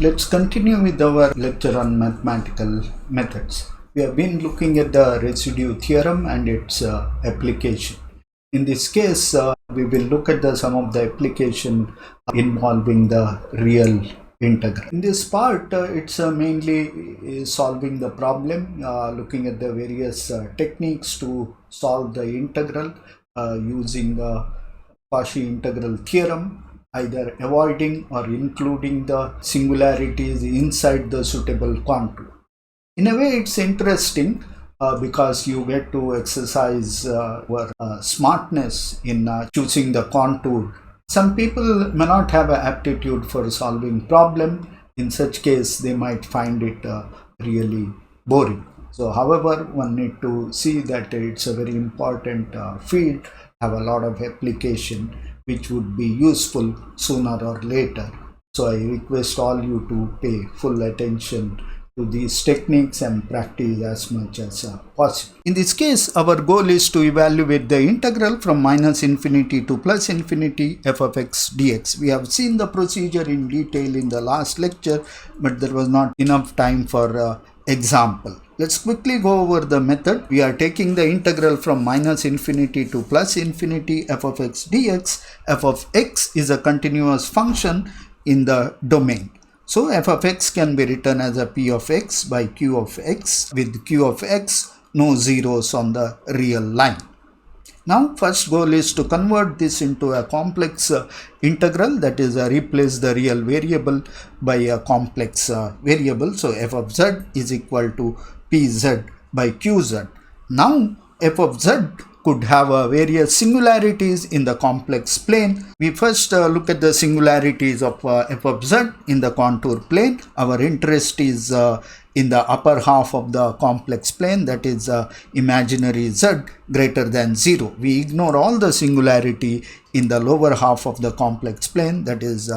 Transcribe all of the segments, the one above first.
Let's continue with our lecture on mathematical methods. We have been looking at the residue theorem and its application. In this case, we will look at some of the application involving the real integral. In this part, it's mainly solving the problem, looking at the various techniques to solve the integral using Cauchy integral theorem, either avoiding or including the singularities inside the suitable contour. In a way, it's interesting because you get to exercise your smartness in choosing the contour. Some people may not have an aptitude for solving problem. In such case, they might find it really boring. So, however, one need to see that it's a very important field, have a lot of application which would be useful sooner or later. So I request all you to pay full attention to these techniques and practice as much as possible. In this case, our goal is to evaluate the integral from minus infinity to plus infinity f of x dx. We have seen the procedure in detail in the last lecture, but there was not enough time for example. Let's quickly go over the method. We are taking the integral from minus infinity to plus infinity f of x dx. F of x is a continuous function in the domain. So f of x can be written as a p of x by q of x, with q of x no zeros on the real line. Now, first goal is to convert this into a complex integral, that is replace the real variable by a complex variable. So f of z is equal to pz by qz. Now f of z could have various singularities in the complex plane. We first look at the singularities of f of z in the contour plane. Our interest is in the upper half of the complex plane, that is imaginary z greater than 0. We ignore all the singularity in the lower half of the complex plane, that is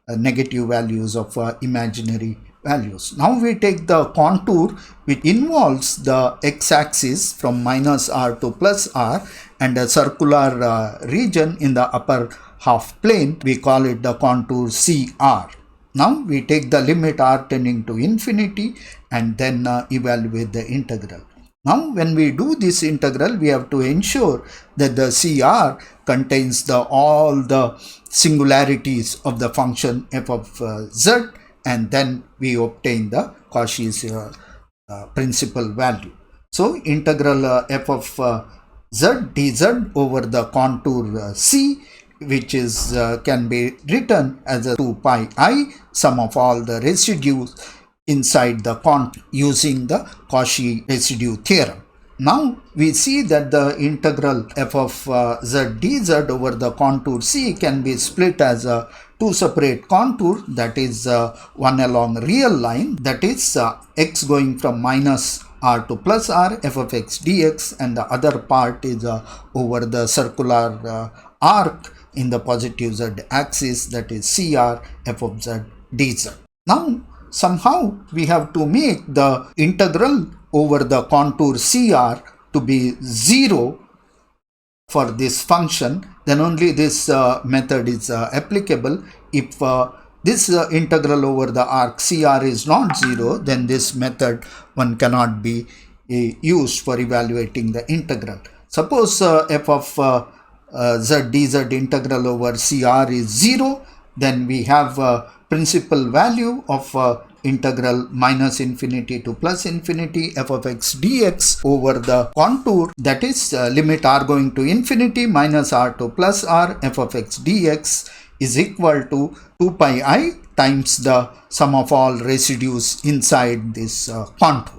negative values of imaginary values. Now we take the contour which involves the x-axis from minus r to plus r and a circular region in the upper half plane. We call it the contour CR. Now we take the limit r tending to infinity and then evaluate the integral. Now when we do this integral, we have to ensure that the CR contains all the singularities of the function f of z, and then we obtain the Cauchy's principal value. So integral f of z dz over the contour C, which is can be written as a 2 pi I sum of all the residues inside the contour using the Cauchy residue theorem. Now we see that the integral f of z dz over the contour C can be split as two separate contours, that is one along real line, that is x going from minus r to plus r f of x dx, and the other part is over the circular arc in the positive z axis, that is CR f of z dz. Now somehow we have to make the integral over the contour CR to be 0 for this function, then only this method is applicable. If this integral over the arc CR is not 0, then this method one cannot be used for evaluating the integral. Suppose f of z dz integral over CR is 0, then we have principal value of integral minus infinity to plus infinity f of x dx over the contour, that is limit r going to infinity minus r to plus r f of x dx is equal to 2 pi I times the sum of all residues inside this contour.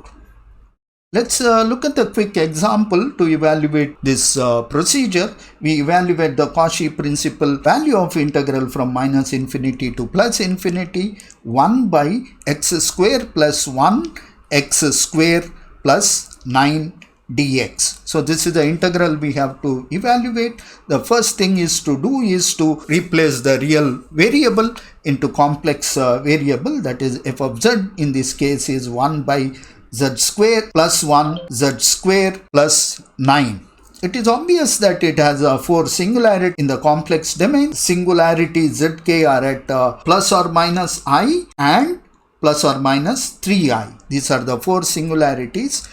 Let's look at a quick example to evaluate this procedure. We evaluate the Cauchy principal value of integral from minus infinity to plus infinity 1 by x square plus 1 x square plus 9 dx. So this is the integral we have to evaluate. The first thing is to do is to replace the real variable into complex variable, that is f of z in this case is 1 by z square plus 1 z square plus 9. It is obvious that it has a 4 singularity in the complex domain. Singularity zk are at plus or minus I and plus or minus 3i. These are the 4 singularities.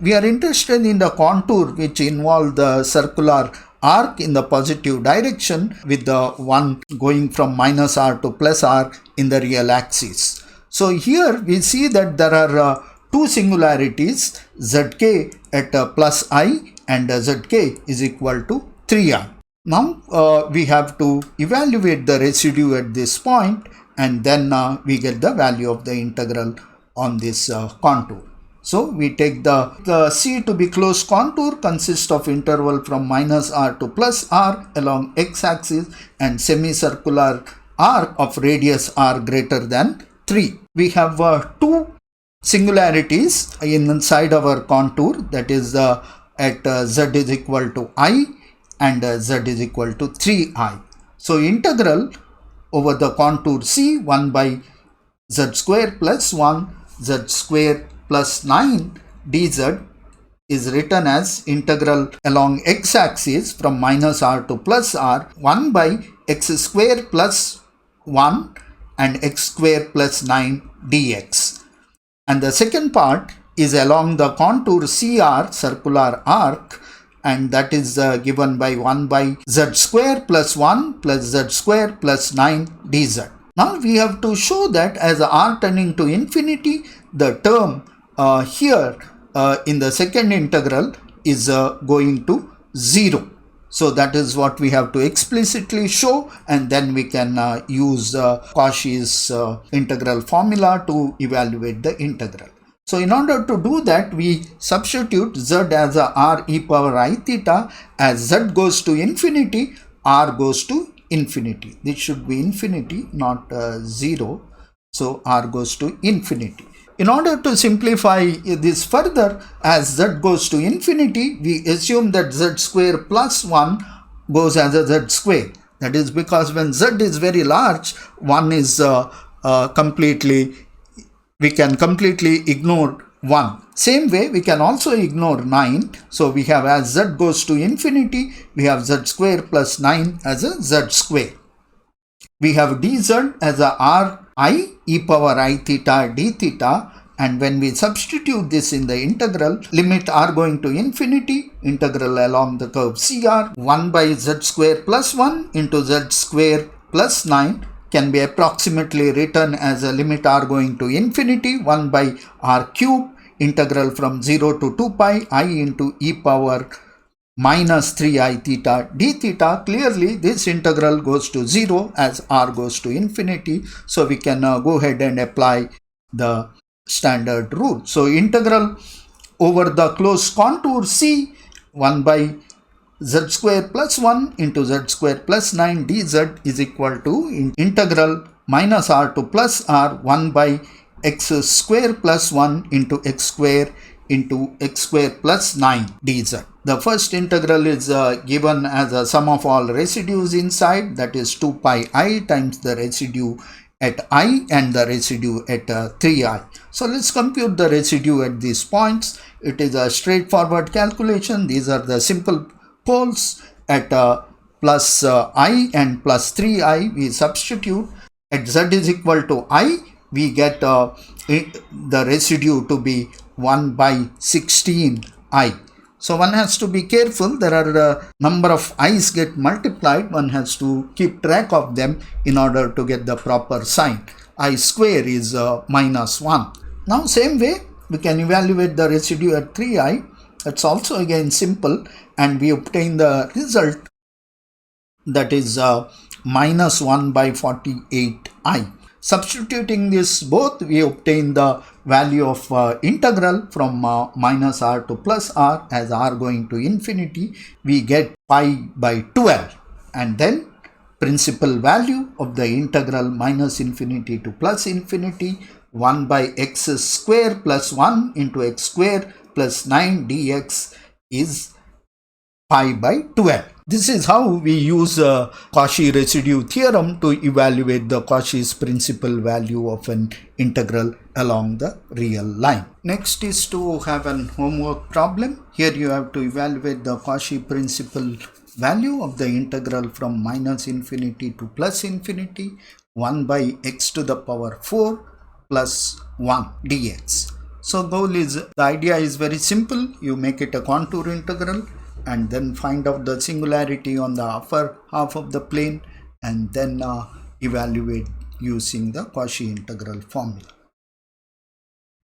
We are interested in the contour which involve the circular arc in the positive direction with the one going from minus r to plus r in the real axis. So here we see that there are two singularities, zk at plus I and zk is equal to 3i. Now we have to evaluate the residue at this point, and then we get the value of the integral on this contour. So we take the C to be closed contour consists of interval from minus r to plus r along x-axis and semicircular arc of radius r greater than 3. We have two singularities inside our contour, that is at z is equal to I and z is equal to 3i. So integral over the contour C 1 by z square plus 1 z square plus 9 dz is written as integral along x-axis from minus r to plus r 1 by x square plus 1 and x square plus 9 dx. And the second part is along the contour CR circular arc, and that is given by 1 by z square plus 1 plus z square plus 9 dz. Now we have to show that as r tending to infinity, the term here in the second integral is going to 0. So that is what we have to explicitly show, and then we can use Cauchy's integral formula to evaluate the integral. So in order to do that, we substitute z as a r e power I theta. As z goes to infinity, r goes to infinity. This should be infinity, not 0. So r goes to infinity. In order to simplify this further, as z goes to infinity, we assume that z square plus 1 goes as a z square. That is because when z is very large, 1 is we can completely ignore 1. Same way, we can also ignore 9. So we have as z goes to infinity, we have z square plus 9 as a z square. We have dz as a r I e power I theta d theta, and when we substitute this in the integral, limit r going to infinity, integral along the curve CR, 1 by z square plus 1 into z square plus 9 can be approximately written as a limit r going to infinity, 1 by r cube, integral from 0 to 2 pi I into e power minus 3i theta d theta. Clearly this integral goes to 0 as r goes to infinity, so we can go ahead and apply the standard rule. So integral over the closed contour C 1 by z square plus 1 into z square plus 9 dz is equal to integral minus r to plus r 1 by x square plus 1 into x square plus 9 dz. The first integral is given as a sum of all residues inside, that is 2 pi I times the residue at I and the residue at 3i. So let's compute the residue at these points. It is a straightforward calculation. These are the simple poles at plus I and plus 3i. We substitute at z is equal to I. We get the residue to be 1 by 16i. So one has to be careful. There are a number of i's get multiplied. One has to keep track of them in order to get the proper sign. I square is minus 1. Now same way we can evaluate the residue at 3i. That's also again simple, and we obtain the result, that is minus 1 by 48i. Substituting this both, we obtain the value of integral from minus r to plus r. As r going to infinity, we get pi by 12, and then principal value of the integral minus infinity to plus infinity 1 by x square plus 1 into x square plus 9 dx is pi by 12. This is how we use Cauchy residue theorem to evaluate the Cauchy's principal value of an integral along the real line. Next is to have an homework problem. Here you have to evaluate the Cauchy principal value of the integral from minus infinity to plus infinity 1 by x to the power 4 plus 1 dx. So the idea is very simple. You make it a contour integral and then find out the singularity on the upper half of the plane and then evaluate using the Cauchy integral formula.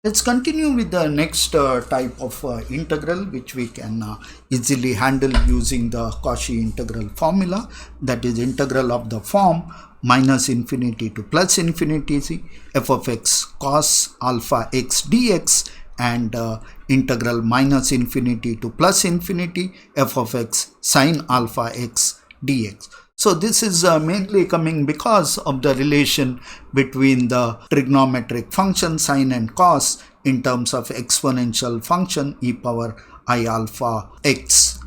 Let's continue with the next type of integral which we can easily handle using the Cauchy integral formula, that is integral of the form minus infinity to plus infinity f of x cos alpha x dx and integral minus infinity to plus infinity f of x sin alpha x dx. So this is mainly coming because of the relation between the trigonometric function sine and cos in terms of exponential function e power I alpha x.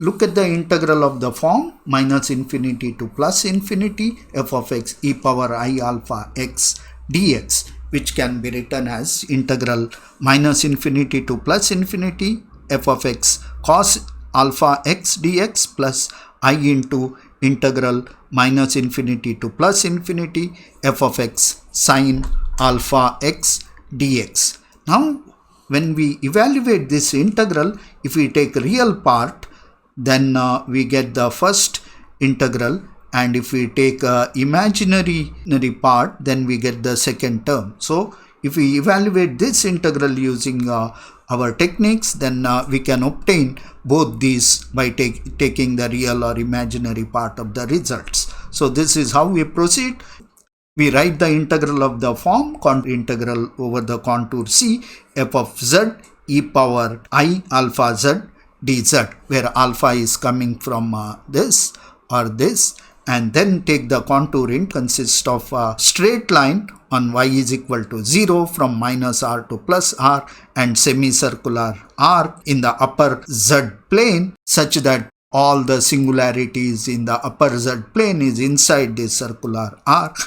Look at the integral of the form minus infinity to plus infinity f of x e power I alpha x dx, which can be written as integral minus infinity to plus infinity f of x cos alpha x dx plus I into integral minus infinity to plus infinity f of x sin alpha x dx. Now when we evaluate this integral, if we take real part, then we get the first integral, and if we take imaginary part, then we get the second term. So if we evaluate this integral using our techniques, then we can obtain both these by taking the real or imaginary part of the results. So this is how we proceed. We write the integral of the form integral over the contour C f of z e power I alpha z dz, where alpha is coming from this or this, and then take the contour consists of a straight line on y is equal to 0 from minus r to plus r and semicircular arc in the upper z plane such that all the singularities in the upper z plane is inside this circular arc.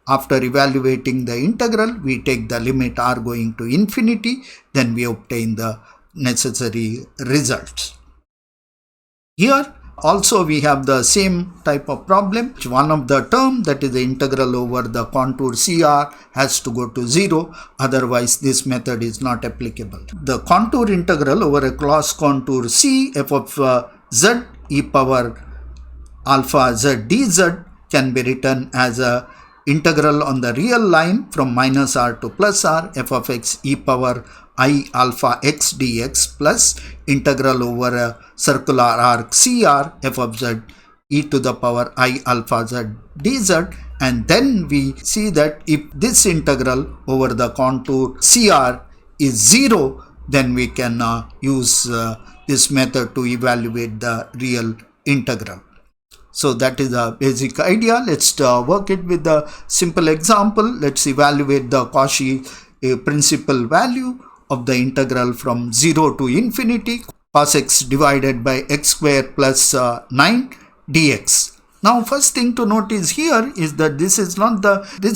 After evaluating the integral, we take the limit r going to infinity, then we obtain the necessary results. Here also we have the same type of problem. One of the term, that is the integral over the contour CR, has to go to 0, otherwise this method is not applicable. The contour integral over a closed contour C f of z e power alpha z dz can be written as a integral on the real line from minus r to plus r f of x e power I alpha x dx plus integral over a circular arc CR f of z e to the power I alpha z dz, and then we see that if this integral over the contour CR is 0, then we can use this method to evaluate the real integral. So that is the basic idea. Let's work it with the simple example. Let's evaluate the Cauchy principal value of the integral from 0 to infinity cos x divided by x square plus 9 dx. Now first thing to notice here is that this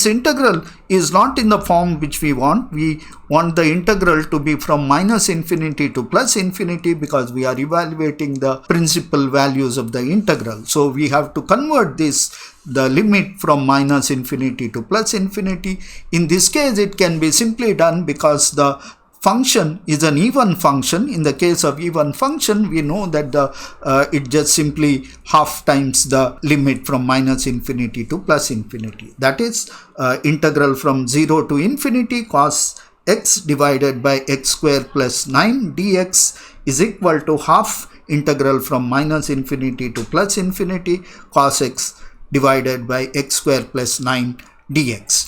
integral is not in the form which we want. We want the integral to be from minus infinity to plus infinity because we are evaluating the principal values of the integral. So we have to convert the limit from minus infinity to plus infinity. In this case it can be simply done because the function is an even function. In the case of even function, we know that it just simply half times the limit from minus infinity to plus infinity. That is integral from 0 to infinity cos x divided by x square plus 9 dx is equal to half integral from minus infinity to plus infinity cos x divided by x square plus 9 dx.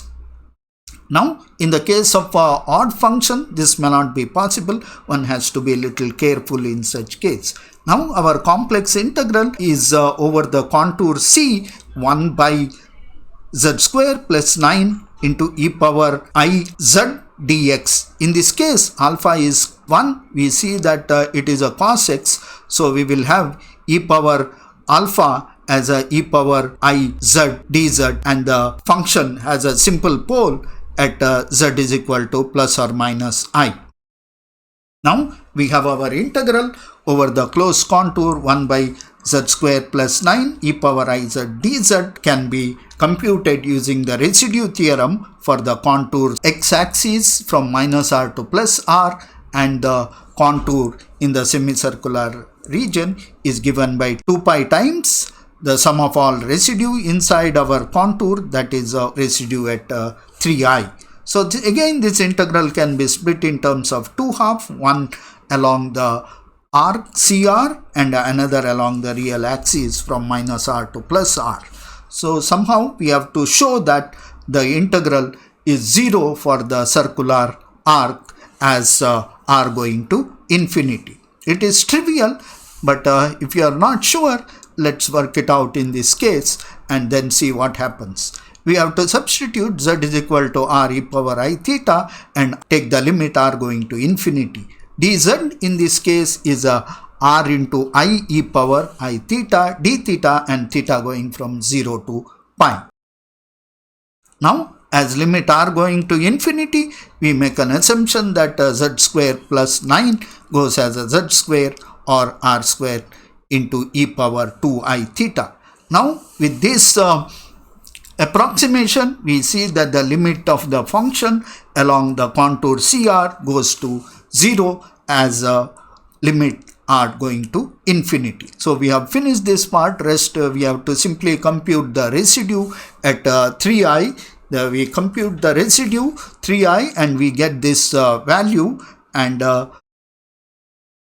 Now, in the case of odd function, this may not be possible. One has to be a little careful in such case. Now, our complex integral is over the contour C 1 by z square plus 9 into e power I z dx. In this case, alpha is 1. We see that it is a cos x. So, we will have e power alpha as a e power I z dz, and the function has a simple pole at z is equal to plus or minus I. Now we have our integral over the closed contour 1 by z square plus 9 e power I z dz can be computed using the residue theorem for the contour x-axis from minus r to plus r, and the contour in the semicircular region is given by 2 pi times the sum of all residue inside our contour, that is a residue at 3i. So again, this integral can be split in terms of two halves, one along the arc CR and another along the real axis from minus r to plus r. So somehow we have to show that the integral is 0 for the circular arc as r going to infinity. It is trivial, but if you are not sure, let's work it out in this case and then see what happens. We have to substitute z is equal to r e power I theta and take the limit r going to infinity. Dz in this case is r into I e power I theta d theta, and theta going from 0 to pi. Now, as limit r going to infinity, we make an assumption that z square plus 9 goes as a z square or r square into e power 2I theta. Now, with this approximation, we see that the limit of the function along the contour CR goes to 0 as a limit r going to infinity. So we have finished this part. Rest we have to simply compute the residue at 3i. We compute the residue 3i and we get this value, and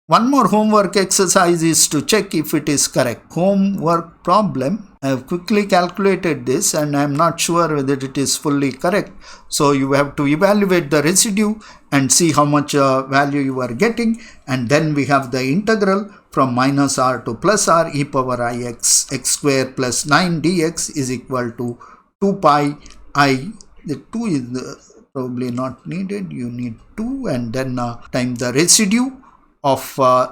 one more homework exercise is to check if it is correct. Homework problem. I have quickly calculated this and I am not sure whether it is fully correct. So you have to evaluate the residue and see how much value you are getting, and then we have the integral from minus r to plus r e power I x square plus 9 dx is equal to 2 pi I. The 2 is probably not needed. You need 2 and then times the residue of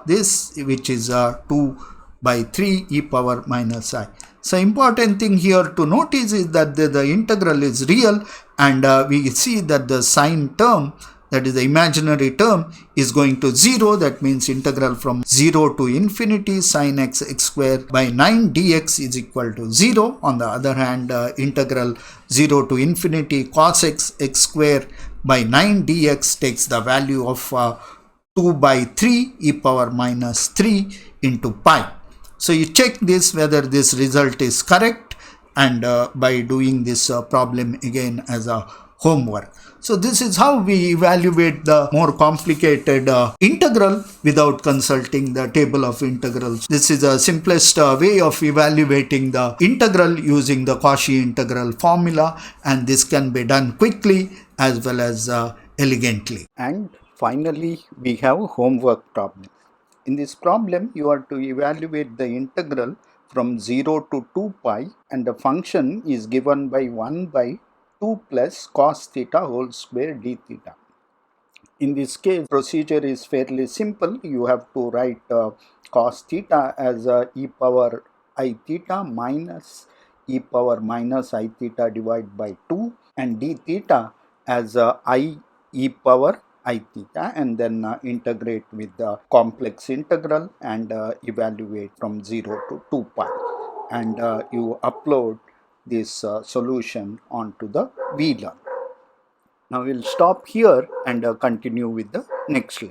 this, which is 2 by 3 e power minus I. So important thing here to notice is that the integral is real, and we see that the sine term, that is the imaginary term, is going to 0. That means integral from 0 to infinity sine x square by 9 dx is equal to 0. On the other hand, integral 0 to infinity cos x square by 9 dx takes the value of 2 by 3 e power minus 3 into pi. So you check this whether this result is correct, and by doing this problem again as a homework. So this is how we evaluate the more complicated integral without consulting the table of integrals. This is the simplest way of evaluating the integral using the Cauchy integral formula, and this can be done quickly as well as elegantly. And finally, we have homework problem. In this problem, you are to evaluate the integral from 0 to 2 pi, and the function is given by 1 by 2 plus cos theta whole square d theta. In this case, procedure is fairly simple. You have to write cos theta as e power I theta minus e power minus I theta divided by 2, and d theta as I e power I theta, and then integrate with the complex integral and evaluate from 0 to 2 pi, and you upload this solution onto the VLearn. Now we'll stop here and continue with the next lecture.